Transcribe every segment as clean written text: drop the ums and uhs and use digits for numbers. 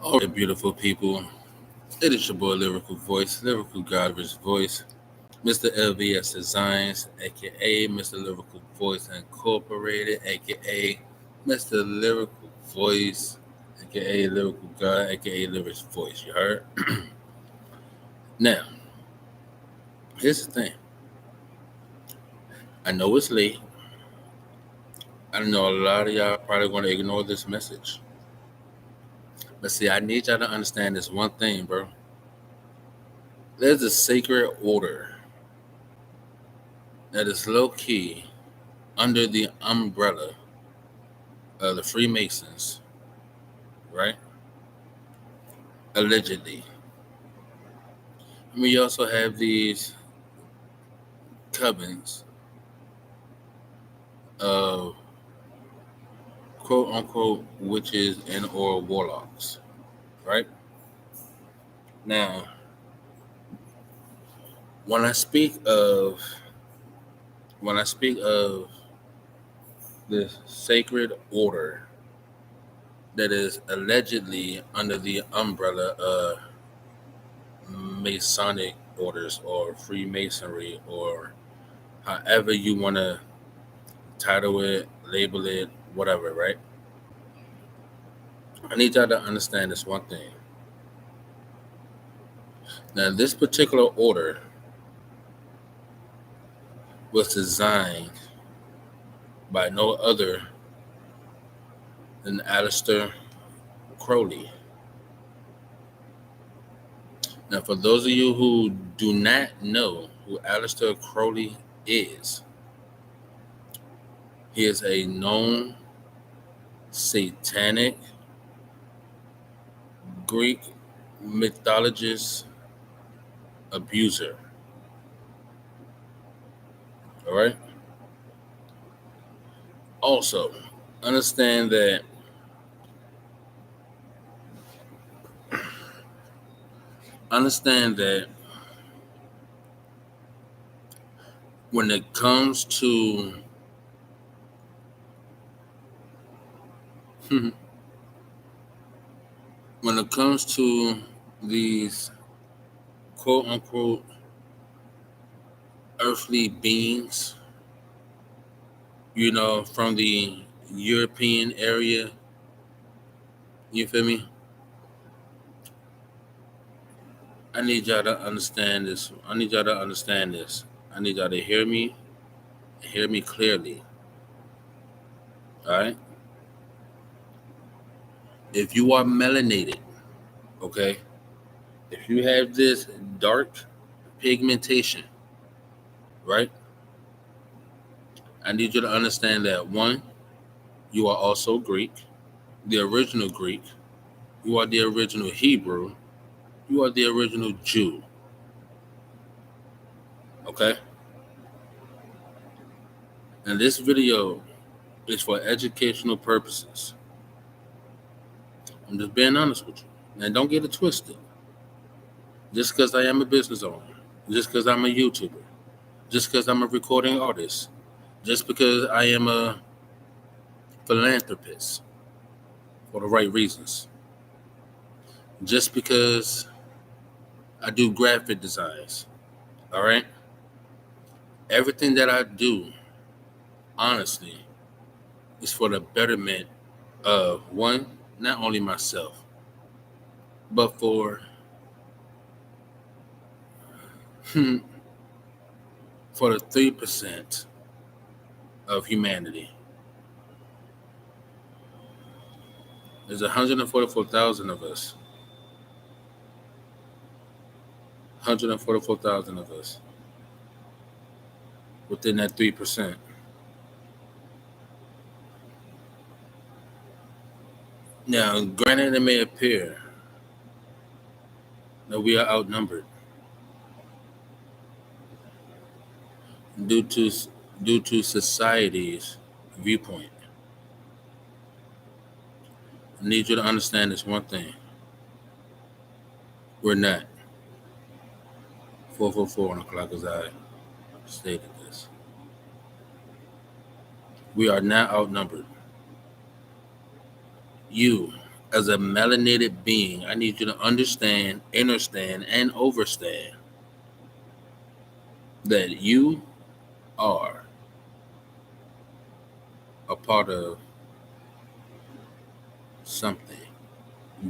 All right, beautiful people. It is your boy, Lyrical Voice, Lyrical Godrich Voice, Mr. LVS Designs, aka Mr. Lyrical Voice Incorporated, aka Mr. Lyrical Voice, aka Lyrical God, aka Lyrics Voice. You heard? Now, here's the thing. I know it's late. I know a lot of y'all probably going to ignore this message. But see, I need y'all to understand this one thing, bro. There's a sacred order that is low key under the umbrella of the Freemasons, right? Allegedly. We also have these covens of quote unquote witches and or warlocks, right? Now, when I speak of when I speak of this sacred order that is allegedly under the umbrella of Masonic orders or Freemasonry or however you want to title it, label it, whatever, right? I need y'all to understand this one thing. Now, this particular order was designed by no other than Aleister Crowley. Now, for those of you who do not know who Aleister Crowley is, he is a known satanic Greek mythologist abuser. All right? Also, understand that when it comes to when it comes to these quote unquote earthly beings, from the European area, you feel me? I need y'all to understand this. I need y'all to understand this. I need y'all to hear me clearly. All right? If you are melanated, okay? If you have this dark pigmentation, right? I need you to understand that one, you are also Greek, the original Greek. You are the original Hebrew. You are the original Jew. Okay? And this video is for educational purposes. I'm just being honest with you. And don't get it twisted. Just because I am a business owner, just because I'm a YouTuber, just because I'm a recording artist, just because I am a philanthropist for the right reasons, just because I do graphic designs, all right? Everything that I do, honestly, is for the betterment of one, not only myself, but for for the 3% of humanity. There's 144,000 of us. 144,000 of us within that 3%. Now, granted, it may appear that we are outnumbered due to society's viewpoint. I need you to understand this one thing. We're not. 444 on the clock as I stated this. We are not outnumbered. You, As a melanated being, I need you to understand, understand, and overstand that you are a part of something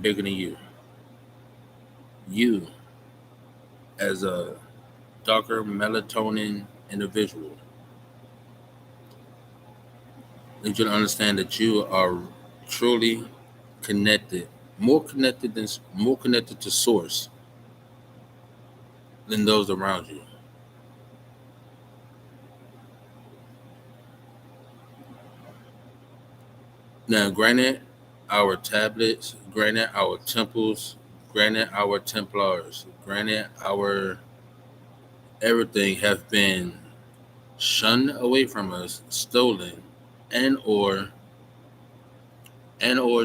bigger than you. You, as a darker melatonin individual, need you to understand that you are truly connected, more connected to source than those around you. Now, granted, our tablets, granted our temples, granted our Templars, granted our everything have been shunned away from us, stolen, and or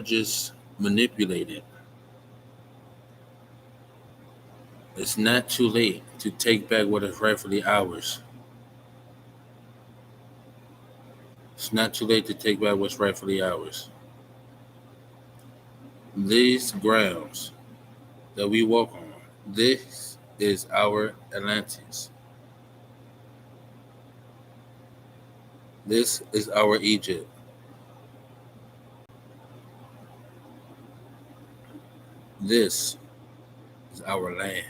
just manipulated. It's not too late to take back what is rightfully ours. It's not too late to take back what's rightfully ours. These grounds that we walk on, this is our Atlantis. This is our Egypt. This is our land.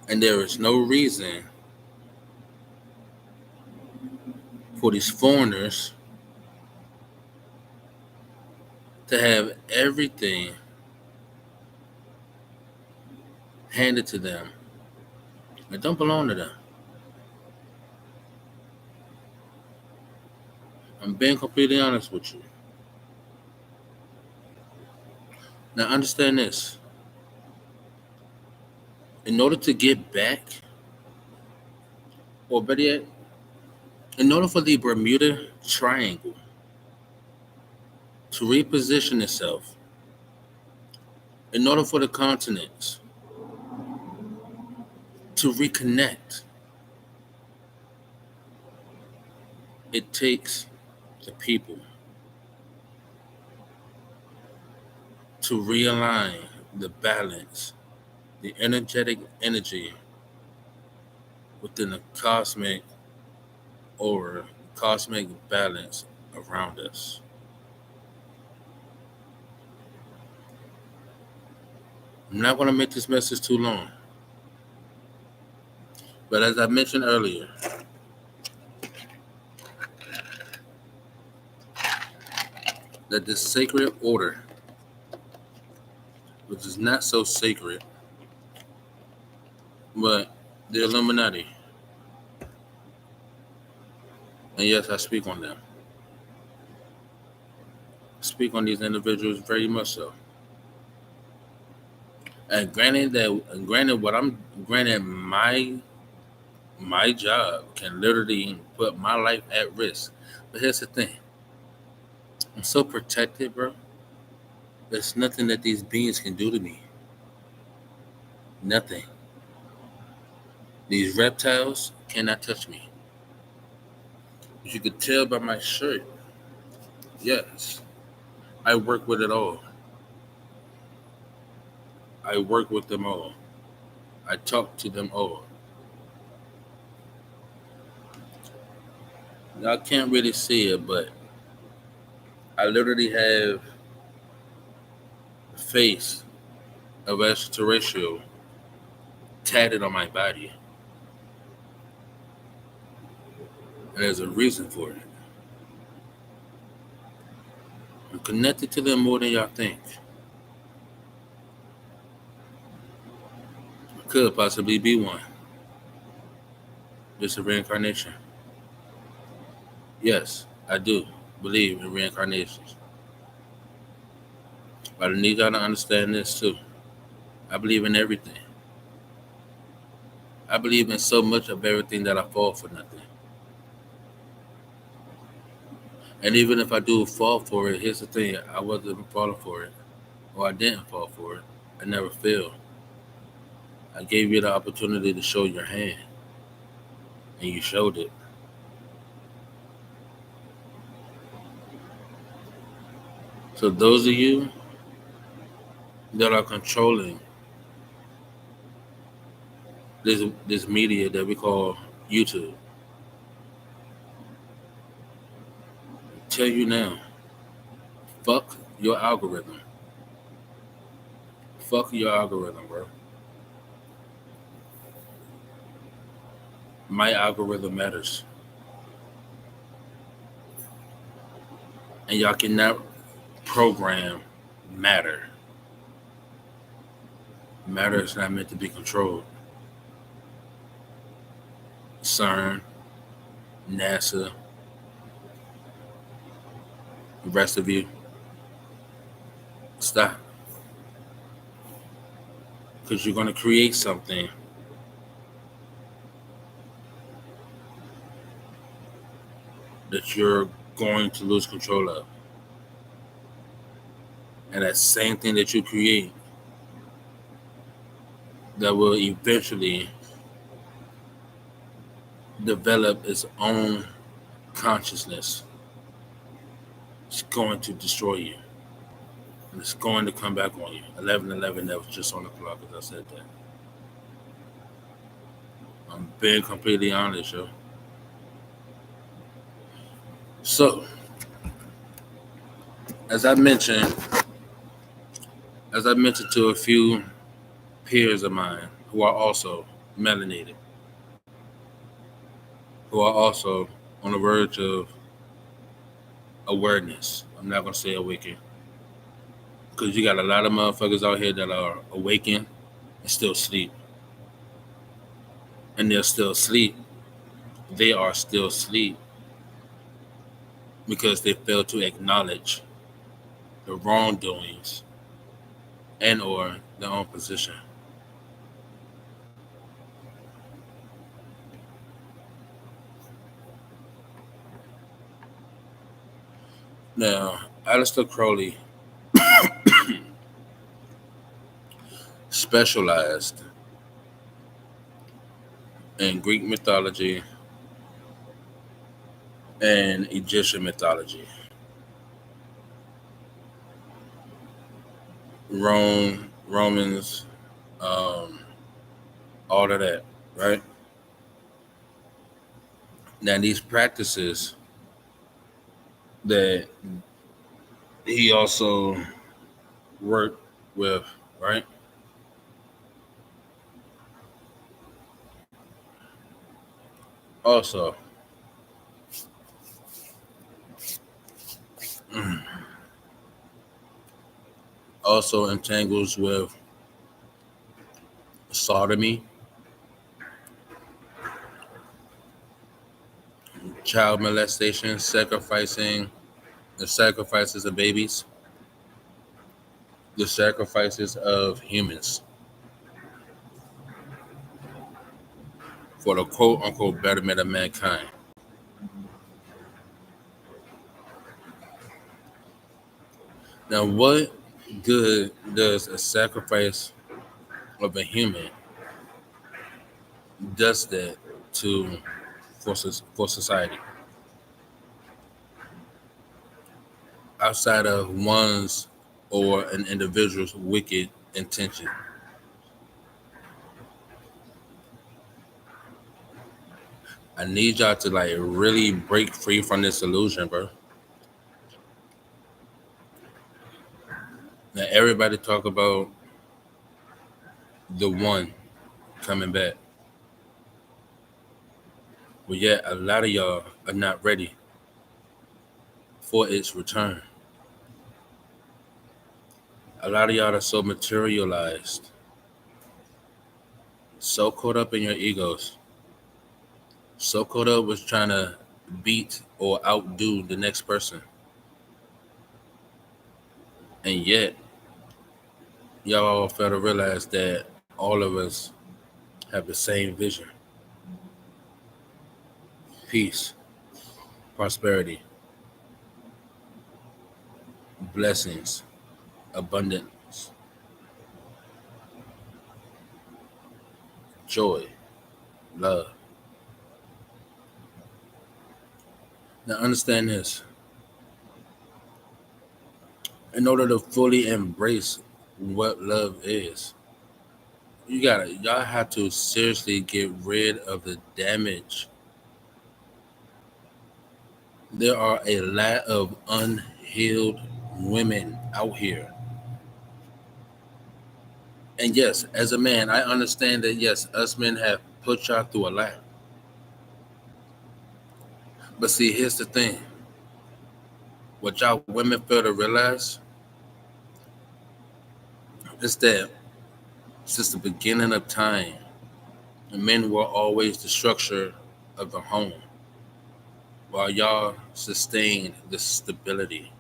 And there is no reason for these foreigners to have everything handed to them that don't belong to them. I'm being completely honest with you. Now understand this. In order to get back, or better yet, in order for the Bermuda Triangle to reposition itself, in order for the continents to reconnect, it takes the people to realign the balance, the energetic energy within the cosmic aura, cosmic balance around us. I'm not going to make this message too long, but as I mentioned earlier, that this sacred order, which is not so sacred, but the Illuminati, and yes, I speak on them. I speak on these individuals very much so. And granted my job can literally put my life at risk. But here's the thing. I'm so protected, bro. There's nothing that these beings can do to me. Nothing. These reptiles cannot touch me. As you could tell by my shirt, yes, I work with it all. I work with them all. I talk to them all. Y'all can't really see it, but I literally have the face of extraterrestrial tatted on my body. And there's a reason for it. I'm connected to them more than y'all think. I could possibly be one. Just a reincarnation. Yes, I do believe in reincarnations. But I need y'all to understand this too. I believe in everything. I believe in so much of everything that I fall for nothing. And even if I do fall for it, here's the thing. I wasn't falling for it. Or I didn't fall for it. I never failed. I gave you the opportunity to show your hand. And you showed it. So those of you that are controlling this media that we call YouTube, tell you now, fuck your algorithm. Fuck your algorithm, bro. My algorithm matters. And y'all cannot program matter. Matter is not meant to be controlled. CERN, NASA, the rest of you, stop. Because you're going to create something that you're going to lose control of. And that same thing that you create that will eventually develop its own consciousness, it's going to destroy you. And it's going to come back on you. 11/11, that was just on the clock as I said that. I'm being completely honest, yo. So, as I mentioned to a few peers of mine who are also melanated, who are also on the verge of awareness. I'm not going to say awaken. Because you got a lot of motherfuckers out here that are awakened and still asleep. And they're still asleep. They are still asleep because they fail to acknowledge the wrongdoings and or their own position. Now, Aleister Crowley specialized in Greek mythology and Egyptian mythology. Romans, all of that, right? Now, these practices that he also worked with, right? Also, also entangles with sodomy, child molestation, the sacrifices of babies, the sacrifices of humans for the quote unquote betterment of mankind. Now, what good does a sacrifice of a human does that to for society outside of one's or an individual's wicked intention? I need y'all to like really break free from this illusion, bro. Now everybody talk about the one coming back, but yet a lot of y'all are not ready for its return. A lot of y'all are so materialized, so caught up in your egos, so caught up with trying to beat or outdo the next person. And yet, y'all all fail to realize that all of us have the same vision: peace, prosperity, blessings, abundance, joy, love. Now, understand this. in order to fully embrace what love is. Y'all have to seriously get rid of the damage. There are a lot of unhealed women out here. And yes, as a man, I understand that yes, us men have put y'all through a lot. But see, here's the thing. What y'all women fail to realize is that since the beginning of time, men were always the structure of the home, while y'all sustained the stability.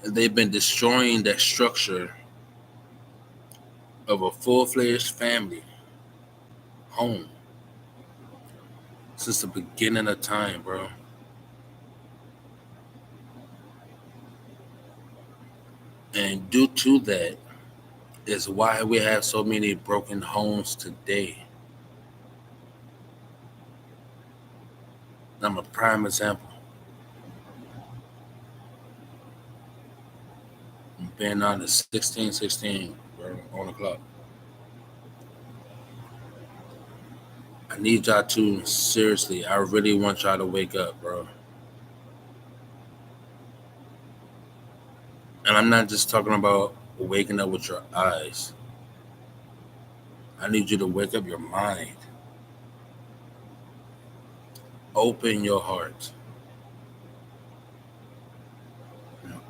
And they've been destroying that structure of a full-fledged family home since the beginning of time, bro. And due to that is why we have so many broken homes today. I'm a prime example. Being on the 16, bro, on the clock. I need y'all to seriously. I really want y'all to wake up, bro. And I'm not just talking about waking up with your eyes. I need you to wake up your mind. Open your heart.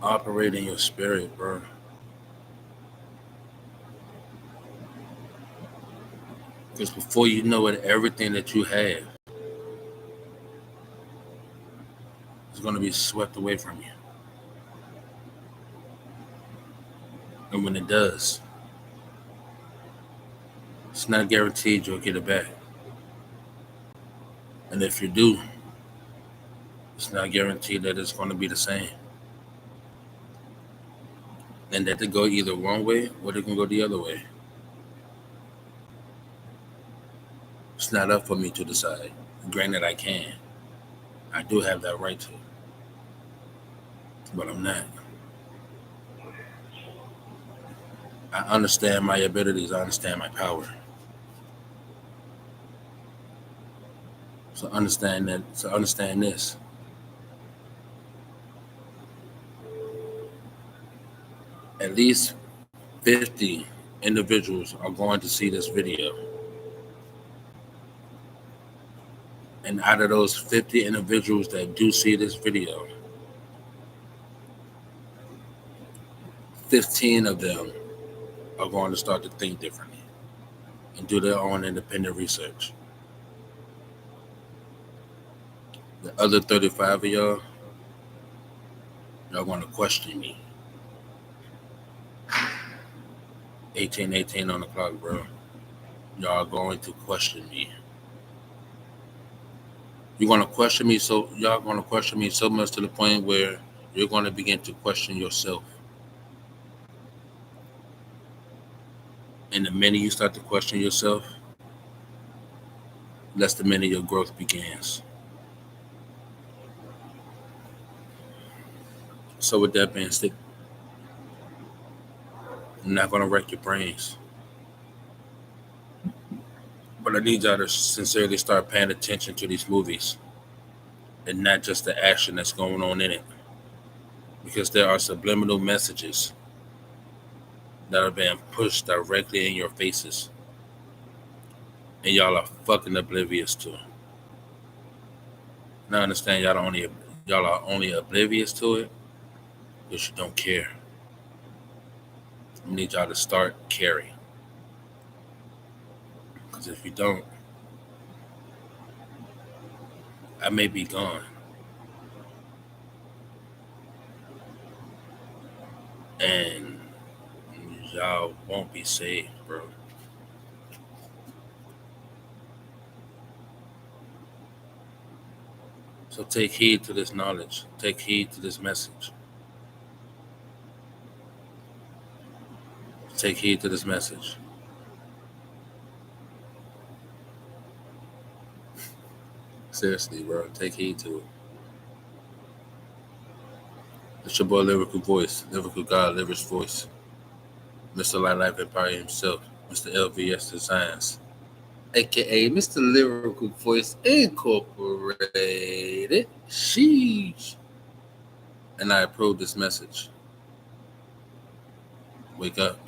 Operate in your spirit, bro. Because before you know it, everything that you have is going to be swept away from you. And when it does, it's not guaranteed you'll get it back. And if you do, it's not guaranteed that it's going to be the same. And that they go either one way or they can go the other way. It's not up for me to decide. Granted, I can. I do have that right to. But I'm not. I understand my abilities. I understand my power. So understand that. So understand this. At least 50 individuals are going to see this video. And out of those 50 individuals that do see this video, 15 of them are going to start to think differently and do their own independent research. The other 35 of y'all going to question me. 18 on the clock, bro. Y'all are going to question me. You're going to question me, so y'all going to question me so much to the point where you're going to begin to question yourself. And the minute you start to question yourself, that's the minute your growth begins. So with that being said, I'm not going to wreck your brains. But I need y'all to sincerely start paying attention to these movies and not just the action that's going on in it. Because there are subliminal messages that are being pushed directly in your faces. And y'all are fucking oblivious to it. And I understand y'all are only oblivious to it because you don't care. I need y'all to start caring. Because if you don't, I may be gone. And y'all won't be saved, bro. So take heed to this knowledge. Take heed to this message. Take heed to this message. Seriously, bro. Take heed to it. It's your boy Lyrical Voice, Lyrical God, Lyrics Voice, Mr. Life Empire himself, Mr. LVS Designs, aka Mr. Lyrical Voice Incorporated. Sheesh. And I approve this message. Wake up.